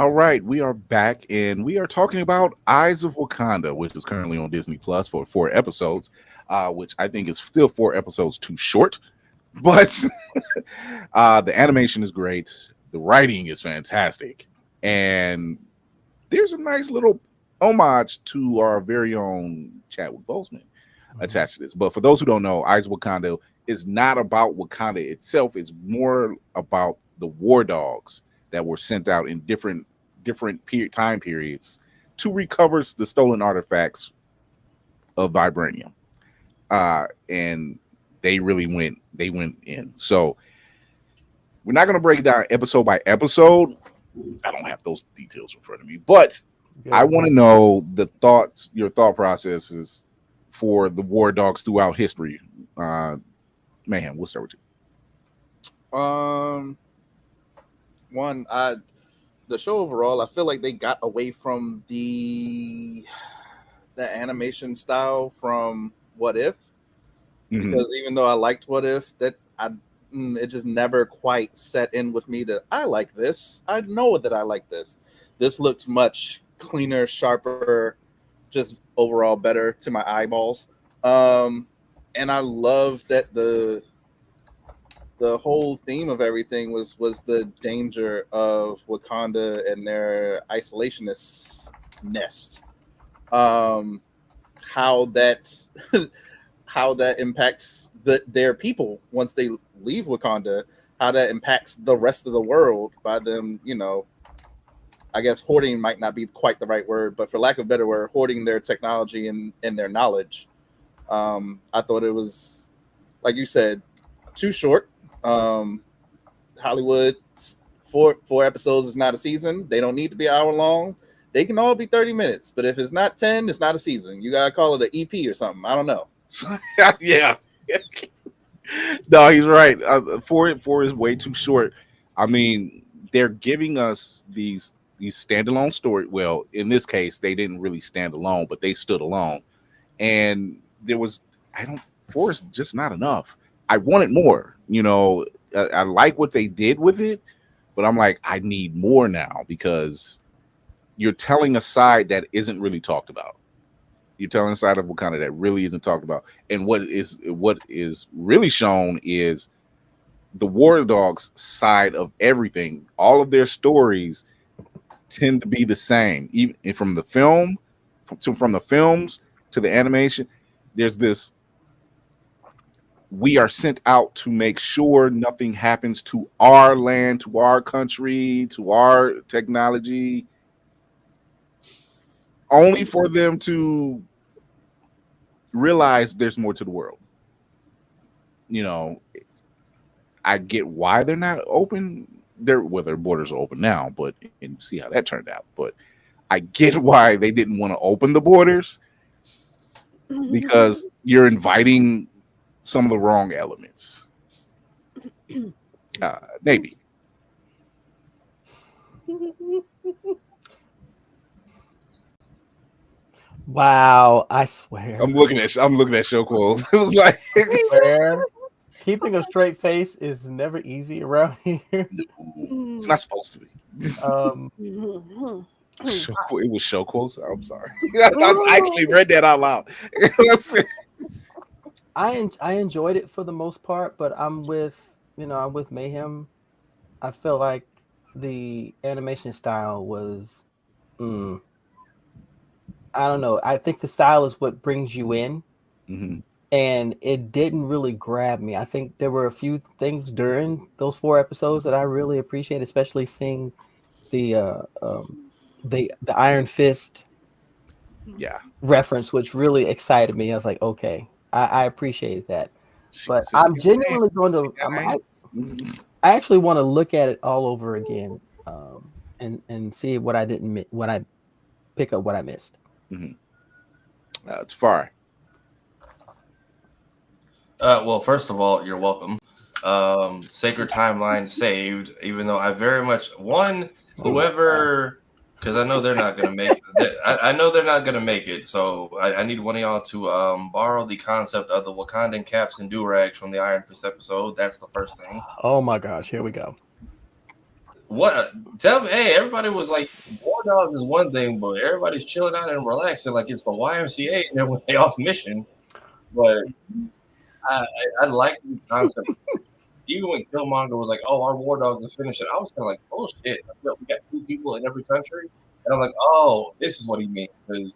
All right, we are back and we are talking about Eyes of Wakanda, which is currently on Disney Plus for 4 episodes, which I think is still 4 episodes too short. But the animation is great, the writing is fantastic, and there's a nice little homage to our very own Chadwick Boseman attached to this. But for those who don't know, Eyes of Wakanda is not about Wakanda itself. It's more about the war dogs that were sent out in different time periods to recover the stolen artifacts of vibranium. And they really went in. So we're not going to break it down episode by episode. I don't have those details in front of me, but I want to know your thought processes for the war dogs throughout history. Mayhem, we'll start with you. The show overall, I feel like they got away from the animation style from What If, because even though I liked What If, it just never quite set in with me that I like this. I know that I like this. This looked much cleaner, sharper, just overall better to my eyeballs. And I love that the whole theme of everything was the danger of Wakanda and their isolationist nest. How that how that impacts their people once they leave Wakanda, how that impacts the rest of the world by them, I guess hoarding might not be quite the right word, but for lack of a better word, hoarding their technology and their knowledge. I thought it was, like you said, too short. Hollywood, four episodes is not a season. They don't need to be an hour long. They can all be 30 minutes, but if it's not 10, it's not a season. You gotta call it an EP or something. I don't know. Yeah. No, he's right. Four is way too short. I mean, they're giving us these standalone story. Well, in this case, they didn't really stand alone, but they stood alone. And four is just not enough. I wanted more. I like what they did with it, but I'm like, I need more now, because you're telling a side that isn't really talked about. You're telling a side of Wakanda that really isn't talked about. And what is really shown is the war dogs side of everything. All of their stories tend to be the same, even from the films to the animation. There's this: we are sent out to make sure nothing happens to our land, to our country, to our technology, only for them to realize there's more to the world. I get why they're not open. Their borders are open now, and see how that turned out. But I get why they didn't want to open the borders, because you're inviting some of the wrong elements. Maybe. Wow, I swear. I'm looking at show quotes. It was like, keeping a straight face is never easy around here. It's not supposed to be. It was show quotes. I'm sorry. I actually read that out loud. I enjoyed it for the most part, but I'm with Mayhem. I feel like the animation style was, I don't know. I think the style is what brings you in, and it didn't really grab me. I think there were a few things during those 4 episodes that I really appreciate, especially seeing the Iron Fist reference, which really excited me. I was like, okay, I appreciate that. But I'm genuinely going to. I actually want to look at it all over again, and see what I didn't, what I pick up what I missed. It's far. Well, first of all, you're welcome. Sacred Timeline saved, even though I very much whoever, because I know they're not gonna make it. I know they're not gonna make it, so I need one of y'all to borrow the concept of the Wakandan caps and do-rags from the Iron Fist episode. That's the first thing. Oh my gosh, here we go. What? Tell me, hey, everybody was like, War Dogs is one thing, but everybody's chilling out and relaxing like it's the YMCA and they're when they off mission. But I like the concept. Even when Killmonger was like, "Oh, our War Dogs are finishing," I was kind of like, "Oh shit, we got 2 people in every country," and I'm like, "Oh, this is what he means." Because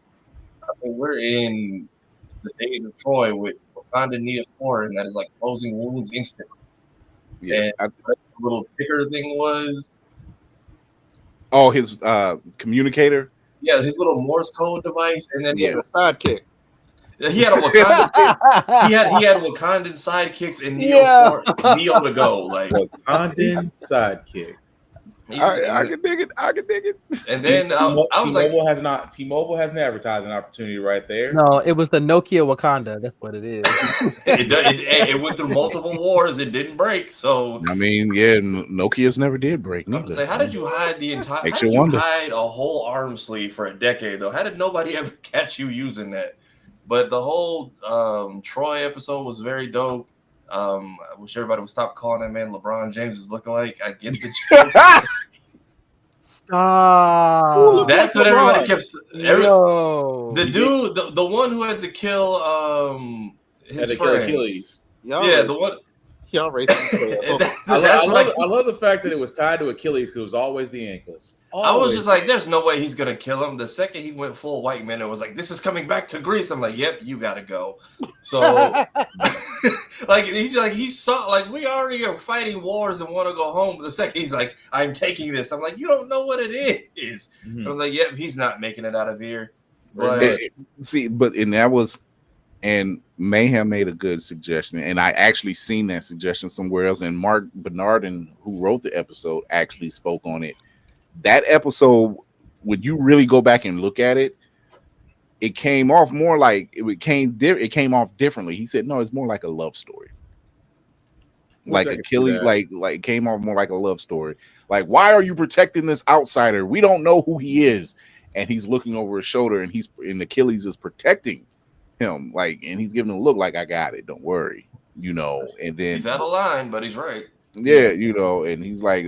I mean, we're in the days of Troy with Wakanda Neosporin that is like closing wounds instantly. Yeah. And the little ticker thing was, oh, his communicator. yeah, his little Morse code device, and then Yeah, the sidekick. he had a Wakanda. he had Wakandan sidekicks and Neo to go like Wakandan sidekick. I can dig it. I can dig it. And then I was like, T-Mobile has an advertising opportunity right there. No, it was the Nokia Wakanda. That's what it is. it went through multiple wars. It didn't break. So I mean, yeah, Nokia's never did break. I was like, how did you hide the entire? Makes how did you you wonder. hide a whole arm sleeve for a decade though? How did nobody ever catch you using that? But the whole Troy episode was very dope. I wish everybody would stop calling that man LeBron James' lookalike. I get the joke. Stop. That's what everybody kept. The dude, the one who had to kill his friend Achilles. The one. Y'all racist. I love the fact that it was tied to Achilles because it was always the ankles. I was just like, there's no way he's gonna kill him. The second he went full white man, it was like, this is coming back to Greece. I'm like, yep, you gotta go. So like he saw like we already are fighting wars and want to go home. The second he's like, I'm taking this. I'm like, you don't know what it is. Mm-hmm. I'm like, yep, he's not making it out of here. But and Mayhem made a good suggestion, and I actually seen that suggestion somewhere else. And Mark Bernardin, who wrote the episode, actually spoke on it. That episode, when you really go back and look at it, it came off more like it came off differently. He said, no, it's more like a love story. Like Achilles, like came off more like a love story. Like, why are you protecting this outsider? We don't know who he is. And he's looking over his shoulder, and Achilles is protecting him, like, and he's giving him a look like, I got it, don't worry, and then he's out of line, but he's right. Yeah, and he's like,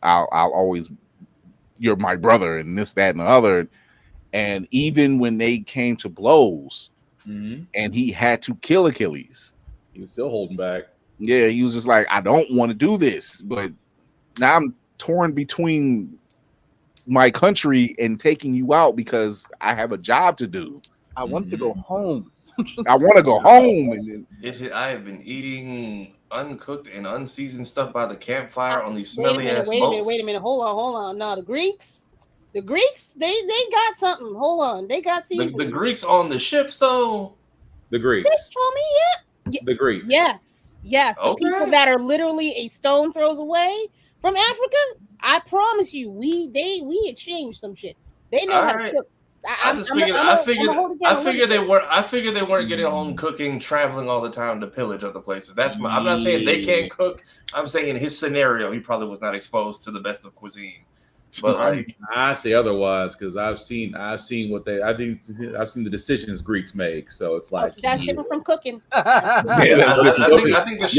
I'll always, you're my brother, and this, that, and the other. And even when they came to blows, and he had to kill Achilles, he was still holding back. Yeah, he was just like, I don't want to do this, but now I'm torn between my country and taking you out because I have a job to do. I want to go home. I want to go home. And then I have been eating uncooked and unseasoned stuff by the campfire on these smelly ass boats. Wait a minute. Hold on. No, the Greeks, they got something. Hold on. They got seasoning. The Greeks on the ships, though. The Greeks. They told me yet. The Greeks. Yes. Okay. The people that are literally a stone throws away from Africa. I promise you, we exchanged some shit. They know how to cook. I figured they weren't getting home cooking, traveling all the time to pillage other places. I'm not saying they can't cook. I'm saying in his scenario, he probably was not exposed to the best of cuisine. But like, I say otherwise because I've seen the decisions Greeks make. So it's like that's different from cooking. I think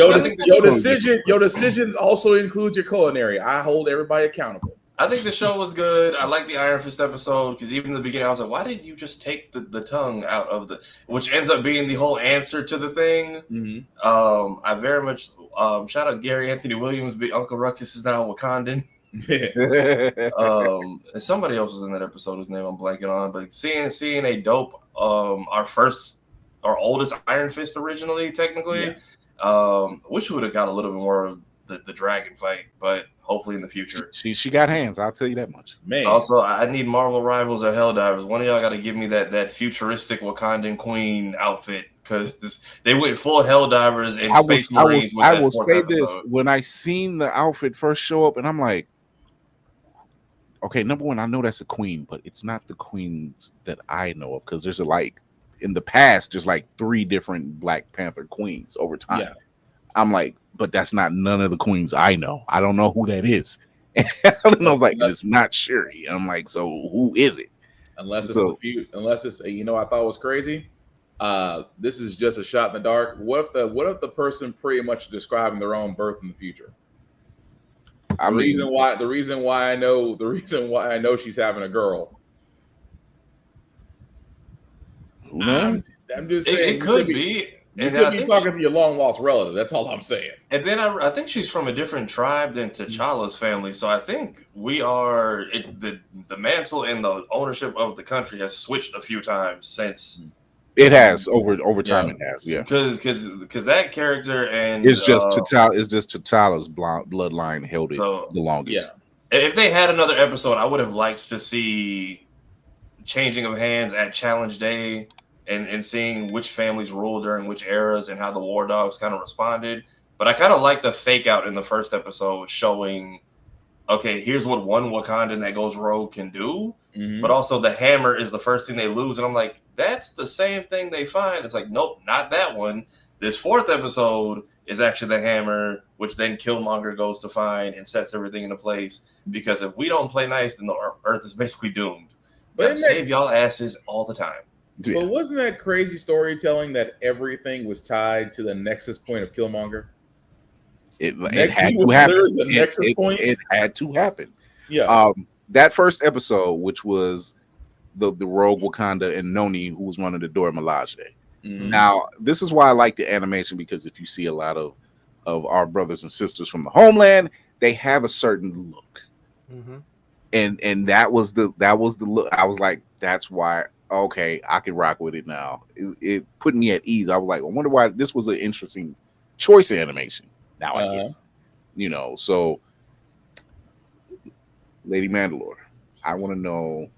your decisions also include your culinary. I hold everybody accountable. I think the show was good. I like the Iron Fist episode because even in the beginning, I was like, why didn't you just take the tongue out of which ends up being the whole answer to the thing. Mm-hmm. I very much shout out Gary Anthony Williams. Uncle Ruckus is now Wakandan. And somebody else was in that episode whose name I'm blanking on, but seeing a dope, our oldest Iron Fist originally, technically, wish we would have got a little bit more of the dragon fight, but hopefully in the future. She got hands, I'll tell you that much. Man. Also, I need Marvel Rivals or Helldivers. One of y'all got to give me that futuristic Wakandan Queen outfit because they went full Helldivers and Space Marines. I will say this: when I seen the outfit first show up, and I'm like, okay, number one, I know that's a queen, but it's not the queens that I know of because there's in the past, there's like 3 different Black Panther queens over time. Yeah. I'm like, but that's not none of the queens I know. I don't know who that is. And I was like, it's not Shuri. I'm like, so who is it? Unless it's I thought it was crazy. This is just a shot in the dark. What if the person pretty much describing their own birth in the future? The reason why I know she's having a girl. I'm just saying it could be. You could be talking to your long lost relative. That's all I'm saying. And then I think she's from a different tribe than T'Challa's family. So I think the mantle and the ownership of the country has switched a few times since. It has over time. It has, yeah. Because that character and it's just T'Challa's bloodline held it the longest. Yeah. If they had another episode, I would have liked to see changing of hands at Challenge Day. And seeing which families ruled during which eras and how the War Dogs kind of responded. But I kind of like the fake out in the first episode showing, okay, here's what one Wakandan that goes rogue can do. Mm-hmm. But also the hammer is the first thing they lose. And I'm like, that's the same thing they find. It's like, nope, not that one. This fourth episode is actually the hammer, which then Killmonger goes to find and sets everything into place. Because if we don't play nice, then the Earth is basically doomed. Gotta save y'all asses all the time. Yeah. But wasn't that crazy storytelling that everything was tied to the nexus point of Killmonger? It had to happen. It had to happen. Yeah. That first episode, which was the rogue Wakanda and Noni, who was running the Dora Milaje. Mm-hmm. Now, this is why I like the animation, because if you see a lot of our brothers and sisters from the homeland, they have a certain look. Mm-hmm. And that was the look. I was like, that's why. Okay, I can rock with it now. It put me at ease. I was like, I wonder why this was an interesting choice of animation. Now I get it. So Lady Mandalore, I want to know,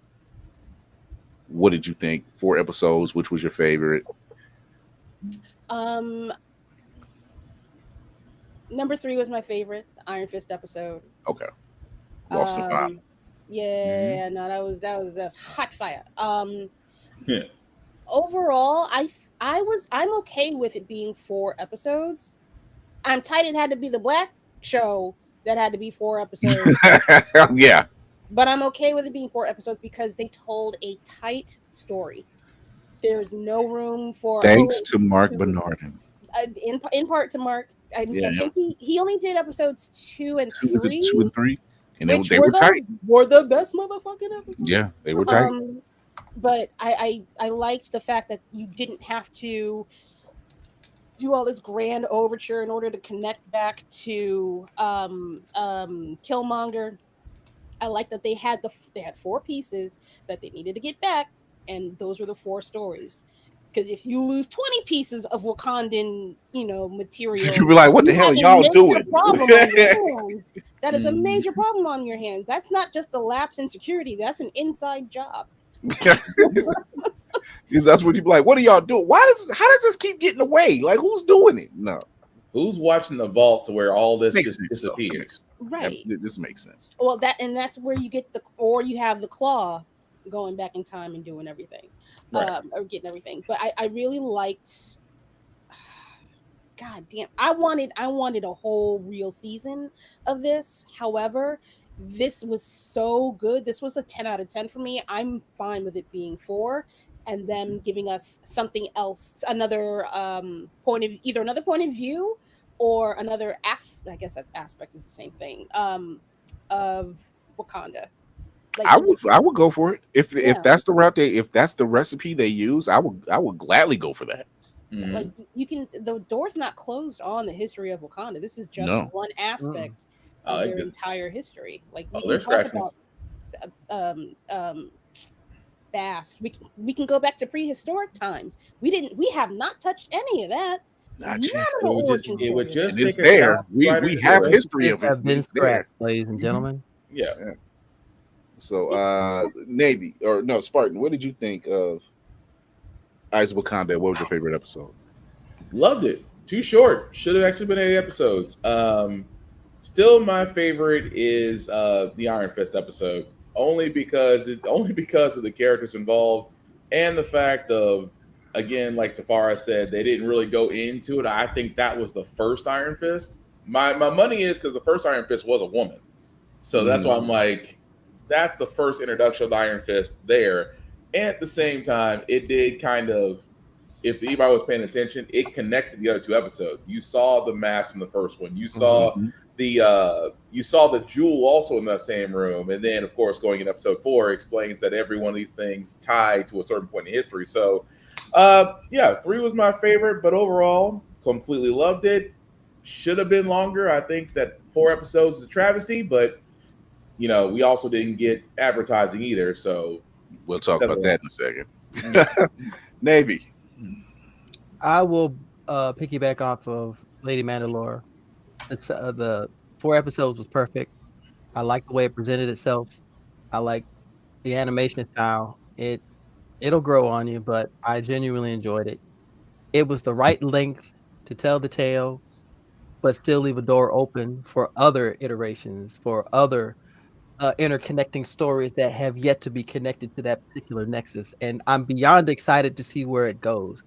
what did you think? 4 episodes, which was your favorite? Number 3 was my favorite, the Iron Fist episode. Okay. Lost in time. Yeah, no, that's hot fire. Yeah. Overall, I'm okay with it being 4 episodes. I'm tight. It had to be the Black show that had to be 4 episodes. Yeah. But I'm okay with it being 4 episodes because they told a tight story. There's no room for. Thanks to Mark Bernardin. In part to Mark. I think he only did episodes 2 and 3. 2 and 3. And they were tight. Were the best motherfucking episodes. Yeah, they were tight. But I liked the fact that you didn't have to do all this grand overture in order to connect back to Killmonger. I like that they had 4 pieces that they needed to get back, and those were the 4 stories. Because if you lose 20 pieces of Wakandan, material, you'll be like, "What the hell y'all doing?" That is a major problem on your hands. That's not just a lapse in security. That's an inside job. That's what you be like. What are y'all doing? How does this keep getting away? Like, who's doing it? No, who's watching the vault to where all this just disappears? Right. This makes sense. Well, that's where you get you have the claw going back in time and doing everything, right. Or getting everything. But I really liked. God damn! I wanted a whole real season of this. However, this was so good. This was a 10 out of 10 for me. I'm fine with it being 4, and them giving us something else, another point of view, or another I guess that's aspect is the same thing. Of Wakanda. Like, I would go for it if that's the route if that's the recipe they use. I would gladly go for that. Mm-hmm. Like the door's not closed on the history of Wakanda. This is just one aspect of their entire history. Like we can talk about Bass. We can go back to prehistoric times. We have not touched any of that. Not yet. It would just it's there. We have history of it. Have been scrapped, ladies and gentlemen. Yeah. So Navy or no Spartan, what did you think of Eyes of Wakanda? What was your favorite episode? Loved it. Too short. Should have actually been 8 episodes. Still, my favorite is the Iron Fist episode, only because of the characters involved and the fact of, again, like Tafara said, they didn't really go into it. I think that was the first Iron Fist. My money is because the first Iron Fist was a woman, so that's why I'm like, that's the first introduction of the Iron Fist there. And at the same time, it did kind of, if anybody was paying attention, it connected the other 2 episodes. You saw the mask from the first one. You saw you saw the jewel also in that same room, and then of course going in episode 4 explains that every one of these things tied to a certain point in history. So, yeah, 3 was my favorite, but overall, completely loved it. Should have been longer. I think that 4 episodes is a travesty, but we also didn't get advertising either. So we'll talk about that in a second. Navy. I will piggyback off of Lady Mandalore. It's the 4 episodes was perfect. I like the way it presented itself. I like the animation style. It'll grow on you, but I genuinely enjoyed it. It was the right length to tell the tale, but still leave a door open for other iterations, for other interconnecting stories that have yet to be connected to that particular nexus. And I'm beyond excited to see where it goes.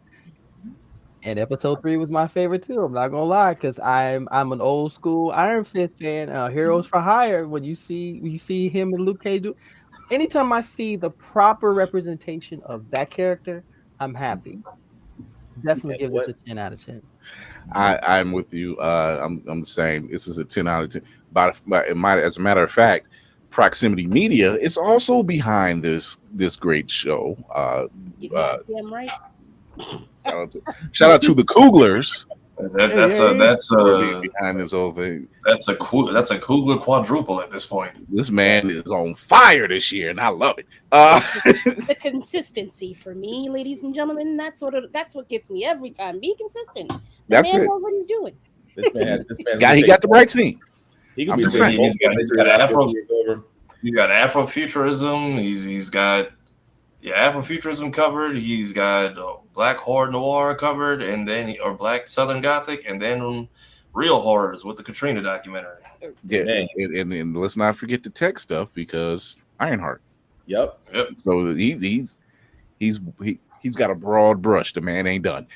And episode 3 was my favorite too. I'm not gonna lie, because I'm an old school Iron Fist fan. Heroes for Hire. When you see him and Luke Cage, anytime I see the proper representation of that character, I'm happy. Definitely give this a 10 out of 10. I'm with you. I'm the same. This is a 10 out of 10. But as a matter of fact, Proximity Media is also behind this great show. Damn right. Shout out to the Couglers. That's behind this whole thing. That's a Cougler quadruple at this point. This man is on fire this year, and I love it. The consistency for me, ladies and gentlemen, that's what gets me every time. Be consistent. That's man it. knows what he's doing. This man he got the right team. He can be he's got Afrofuturism. He's got Afrofuturism covered. He's got Black Horror Noir covered, and then or Black Southern Gothic, and then real horrors with the Katrina documentary. Yeah, and let's not forget the tech stuff because Ironheart. Yep. So he's got a broad brush. The man ain't done.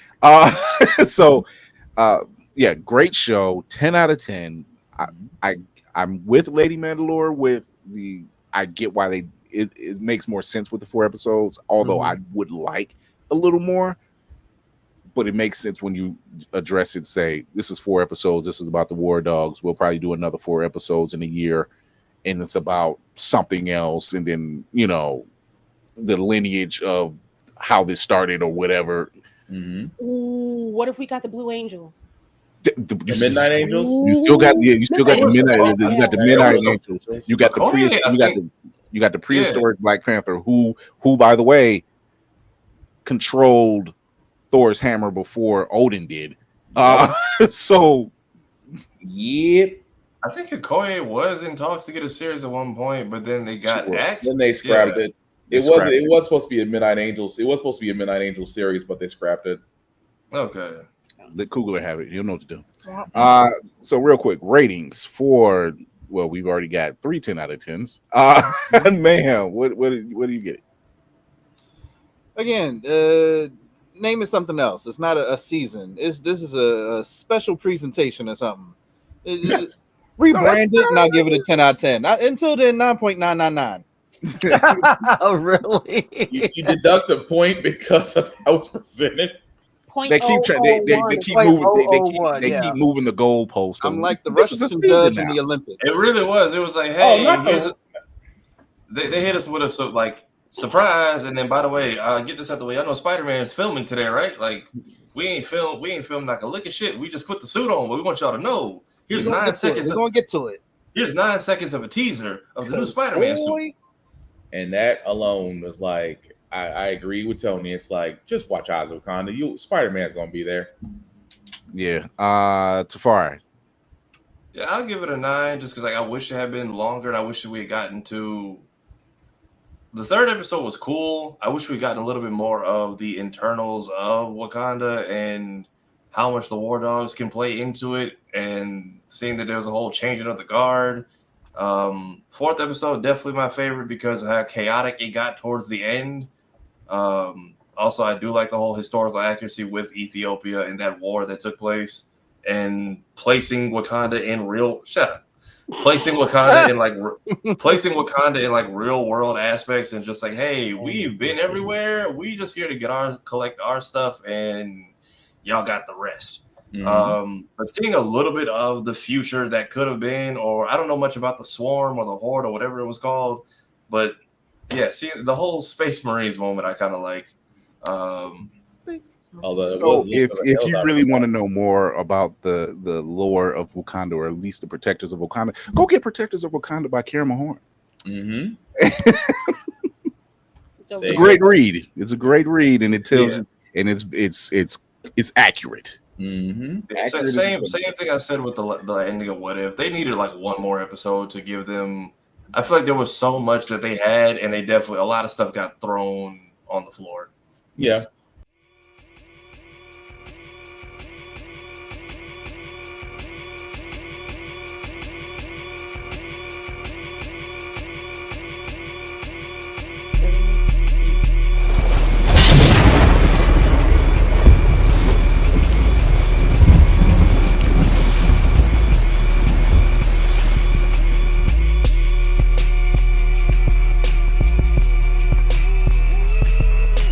Yeah, great show. 10 out of 10. I'm with Lady Mandalore. I get why it makes more sense with the 4 episodes, although I would like a little more, but it makes sense when you address it. Say, this is 4 episodes. This is about the War Dogs. We'll probably do another 4 episodes in a year, and it's about something else. And then, the lineage of how this started or whatever. Mm-hmm. Ooh, what if we got the Blue Angels? The Midnight Angels. You still got the Midnight. You got the Midnight Angels. You got the you got the prehistoric Black Panther, who by the way controlled Thor's hammer before Odin did. So yep. I think Okoye was in talks to get a series at one point, but then they got axed. Then they scrapped it. It was supposed to be a Midnight Angels. It was supposed to be a Midnight Angels series, but they scrapped it. Okay. Let Coogler have it. He'll know what to do. So real quick, ratings for we've already got 3 10 out of 10s. Man, what do you get? Again, name it something else. It's not a season. This is a special presentation or something. Rebrand it and I'll give it a 10 out of 10. Until then, 9.999. Oh, really? You deduct a point because of how it's presented. They keep keep moving the goalpost. I'm like the Russian judge in the Olympics. It really was. It was like, hey, they hit us with a surprise, and then by the way, get this out the way. I know Spider-Man is filming today, right? Like we ain't filmed like a lick of shit. We just put the suit on, but we want y'all to know. Here's 9 seconds. We're gonna get to it. Here's 9 seconds of a teaser of the new Spider-Man suit. And that alone was like, I agree with Tony. It's like, just watch Eyes of Wakanda. Spider-Man's gonna be there. Yeah. Tafari. Yeah, I'll give it a 9 just because I wish it had been longer, and I wish we had gotten to the 3rd episode was cool. I wish we'd gotten a little bit more of the internals of Wakanda and how much the War Dogs can play into it, and seeing that there was a whole changing of the guard. 4th episode, definitely my favorite because of how chaotic it got towards the end. Also, I do like the whole historical accuracy with Ethiopia and that war that took place, and placing Wakanda in real world aspects, and just like, hey, we've been everywhere. We just here to collect our stuff, and y'all got the rest. But seeing a little bit of the future that could have been, or I don't know much about the Swarm or the Horde or whatever it was called, but yeah, seeing the whole Space Marines moment, I kind of liked. So if you really want to know more about the lore of Wakanda, or at least the Protectors of Wakanda, go get Protectors of Wakanda by Karen Mahorn. It's a great read. It's a great read, and it tells you, and it's accurate. Accurate same thing I said with the ending of What If. They needed like one more episode to give them. I feel like there was so much that they had, and they definitely a lot of stuff got thrown on the floor. Yeah,